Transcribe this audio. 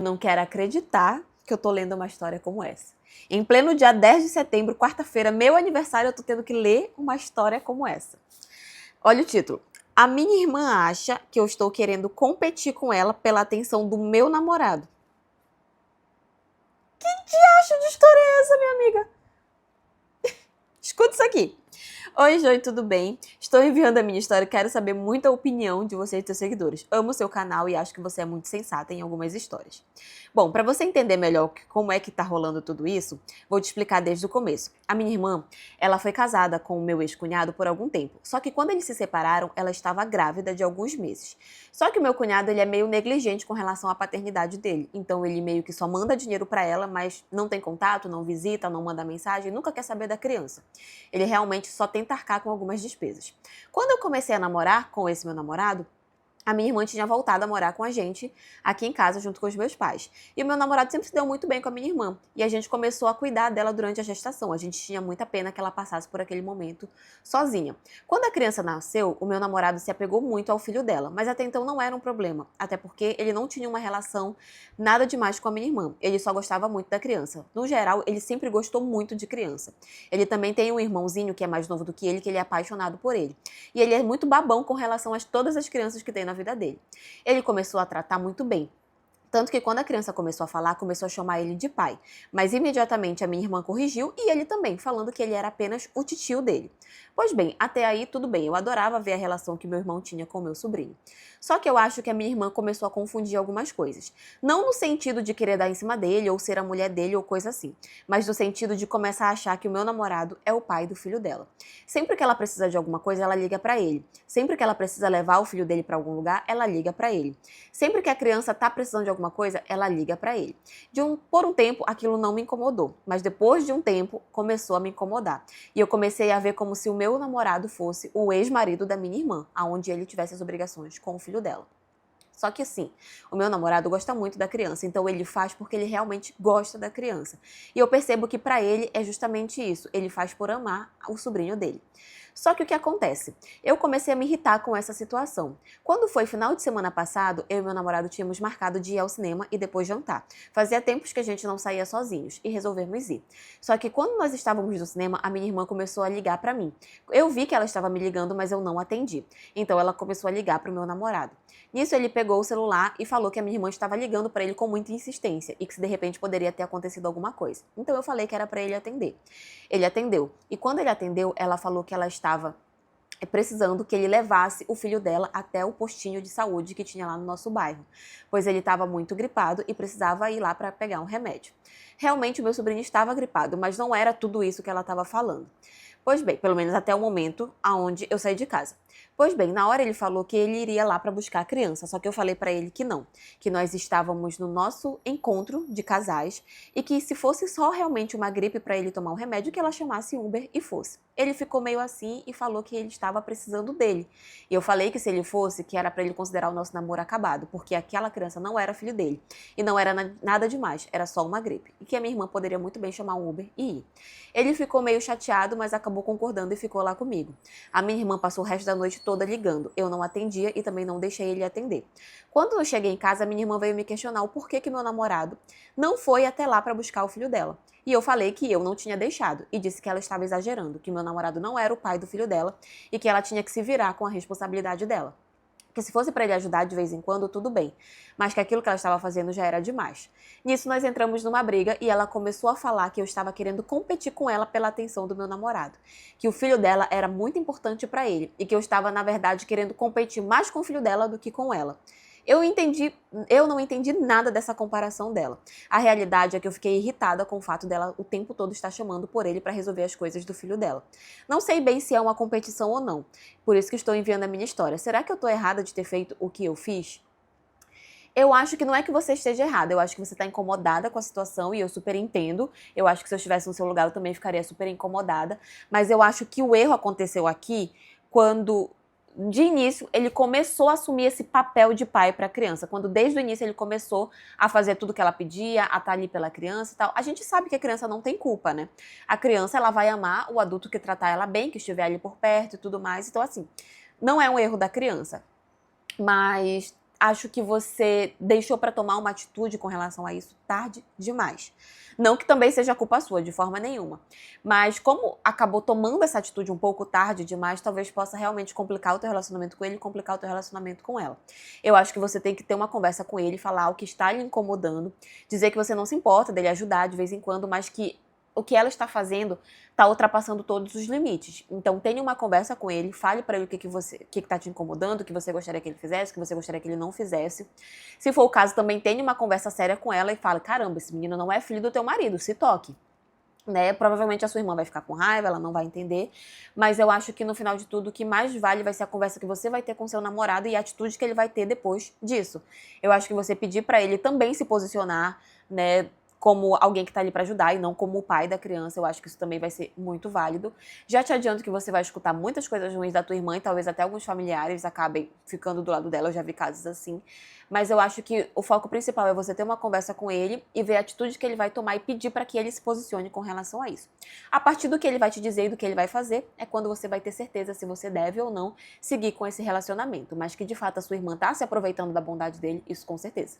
Não quero acreditar que eu tô lendo uma história como essa. Em pleno dia 10 de setembro, quarta-feira, meu aniversário, eu tô tendo que ler uma história como essa. Olha o título. A minha irmã acha que eu estou querendo competir com ela pela atenção do meu namorado. Que diacho de história é essa, minha amiga? Escuta isso aqui. Oi, Joy, tudo bem? Estou enviando a minha história e quero saber muito a opinião de vocês e seus seguidores. Amo seu canal e acho que você é muito sensata em algumas histórias. Bom, para você entender melhor como é que tá rolando tudo isso, vou te explicar desde o começo. A minha irmã, ela foi casada com o meu ex-cunhado por algum tempo. Só que quando eles se separaram, ela estava grávida de alguns meses. Só que o meu cunhado, ele é meio negligente com relação à paternidade dele. Então ele meio que só manda dinheiro para ela, mas não tem contato, não visita, não manda mensagem, nunca quer saber da criança. Ele realmente só tenta arcar com algumas despesas. Quando eu comecei a namorar com esse meu namorado, a minha irmã tinha voltado a morar com a gente aqui em casa junto com os meus pais. E o meu namorado sempre se deu muito bem com a minha irmã. E a gente começou a cuidar dela durante a gestação. A gente tinha muita pena que ela passasse por aquele momento sozinha. Quando a criança nasceu, o meu namorado se apegou muito ao filho dela. Mas até então não era um problema. Até porque ele não tinha uma relação nada demais com a minha irmã. Ele só gostava muito da criança. No geral, ele sempre gostou muito de criança. Ele também tem um irmãozinho que é mais novo do que ele é apaixonado por ele. E ele é muito babão com relação a todas as crianças que tem na vida dele. Ele começou a tratar muito bem. Tanto que quando a criança começou a falar, começou a chamar ele de pai. Mas imediatamente a minha irmã corrigiu e ele também, falando que ele era apenas o titio dele. Pois bem, até aí tudo bem. Eu adorava ver a relação que meu irmão tinha com o meu sobrinho. Só que eu acho que a minha irmã começou a confundir algumas coisas. Não no sentido de querer dar em cima dele ou ser a mulher dele ou coisa assim, mas no sentido de começar a achar que o meu namorado é o pai do filho dela. Sempre que ela precisa de alguma coisa, ela liga pra ele. Sempre que ela precisa levar o filho dele pra algum lugar, ela liga pra ele. Sempre que a criança tá precisando de alguma coisa, ela liga pra ele. Por um tempo, aquilo não me incomodou, mas depois de um tempo, começou a me incomodar. E eu comecei a ver como se o meu namorado fosse o ex-marido da minha irmã, aonde ele tivesse as obrigações com o filho dela. Só que assim, o meu namorado gosta muito da criança, então ele faz porque ele realmente gosta da criança. E eu percebo que pra ele é justamente isso, ele faz por amar o sobrinho dele. Só que o que acontece? Eu comecei a me irritar com essa situação. Quando foi final de semana passado, eu e meu namorado tínhamos marcado de ir ao cinema e depois jantar. Fazia tempos que a gente não saía sozinhos e resolvemos ir. Só que quando nós estávamos no cinema, a minha irmã começou a ligar pra mim. Eu vi que ela estava me ligando, mas eu não atendi. Então ela começou a ligar pro meu namorado. Nisso ele pegou o celular e falou que a minha irmã estava ligando para ele com muita insistência e que se de repente poderia ter acontecido alguma coisa. Então eu falei que era para ele atender. Ele atendeu. E quando ele atendeu, ela falou que ela estava precisando que ele levasse o filho dela até o postinho de saúde que tinha lá no nosso bairro, pois ele estava muito gripado e precisava ir lá para pegar um remédio. Realmente o meu sobrinho estava gripado, mas não era tudo isso que ela estava falando. Pois bem, pelo menos até o momento aonde eu saí de casa. Pois bem, na hora ele falou que ele iria lá para buscar a criança, só que eu falei para ele que não, que nós estávamos no nosso encontro de casais e que se fosse só realmente uma gripe para ele tomar um remédio, que ela chamasse Uber e fosse. Ele ficou meio assim e falou que ele estava precisando dele. E eu falei que se ele fosse, que era para ele considerar o nosso namoro acabado, porque aquela criança não era filho dele e não era nada demais, era só uma gripe. E que a minha irmã poderia muito bem chamar um Uber e ir. Ele ficou meio chateado, mas acabou concordando e ficou lá comigo. A minha irmã passou o resto da noite toda ligando. Eu não atendia e também não deixei ele atender. Quando eu cheguei em casa, a minha irmã veio me questionar o porquê que meu namorado não foi até lá para buscar o filho dela. E eu falei que eu não tinha deixado e disse que ela estava exagerando, que meu namorado não era o pai do filho dela e que ela tinha que se virar com a responsabilidade dela. Que se fosse para ele ajudar de vez em quando, tudo bem, mas que aquilo que ela estava fazendo já era demais. Nisso nós entramos numa briga e ela começou a falar que eu estava querendo competir com ela pela atenção do meu namorado, que o filho dela era muito importante para ele e que eu estava, na verdade, querendo competir mais com o filho dela do que com ela. Eu não entendi nada dessa comparação dela. A realidade é que eu fiquei irritada com o fato dela o tempo todo estar chamando por ele para resolver as coisas do filho dela. Não sei bem se é uma competição ou não, por isso que estou enviando a minha história. Será que eu estou errada de ter feito o que eu fiz? Eu acho que não é que você esteja errada, eu acho que você está incomodada com a situação e eu super entendo. Eu acho que se eu estivesse no seu lugar eu também ficaria super incomodada, mas eu acho que o erro aconteceu aqui quando de início, ele começou a assumir esse papel de pai para a criança. Quando desde o início ele começou a fazer tudo que ela pedia, a estar ali pela criança e tal. A gente sabe que a criança não tem culpa, né? A criança, ela vai amar o adulto que tratar ela bem, que estiver ali por perto e tudo mais. Então, assim, não é um erro da criança. Mas acho que você deixou pra tomar uma atitude com relação a isso tarde demais. Não que também seja culpa sua, de forma nenhuma. Mas como acabou tomando essa atitude um pouco tarde demais, talvez possa realmente complicar o teu relacionamento com ele e complicar o teu relacionamento com ela. Eu acho que você tem que ter uma conversa com ele, falar o que está lhe incomodando, dizer que você não se importa dele ajudar de vez em quando, mas que o que ela está fazendo está ultrapassando todos os limites. Então tenha uma conversa com ele, fale para ele o que está te incomodando, o que você gostaria que ele fizesse, o que você gostaria que ele não fizesse. Se for o caso, também tenha uma conversa séria com ela e fale: caramba, esse menino não é filho do teu marido, se toque. Né? Provavelmente a sua irmã vai ficar com raiva, ela não vai entender, mas eu acho que no final de tudo o que mais vale vai ser a conversa que você vai ter com seu namorado e a atitude que ele vai ter depois disso. Eu acho que você pedir para ele também se posicionar, né, como alguém que tá ali para ajudar e não como o pai da criança, eu acho que isso também vai ser muito válido. Já te adianto que você vai escutar muitas coisas ruins da tua irmã e talvez até alguns familiares acabem ficando do lado dela, eu já vi casos assim. Mas eu acho que o foco principal é você ter uma conversa com ele e ver a atitude que ele vai tomar e pedir para que ele se posicione com relação a isso. A partir do que ele vai te dizer e do que ele vai fazer, é quando você vai ter certeza se você deve ou não seguir com esse relacionamento. Mas que de fato a sua irmã tá se aproveitando da bondade dele, isso com certeza.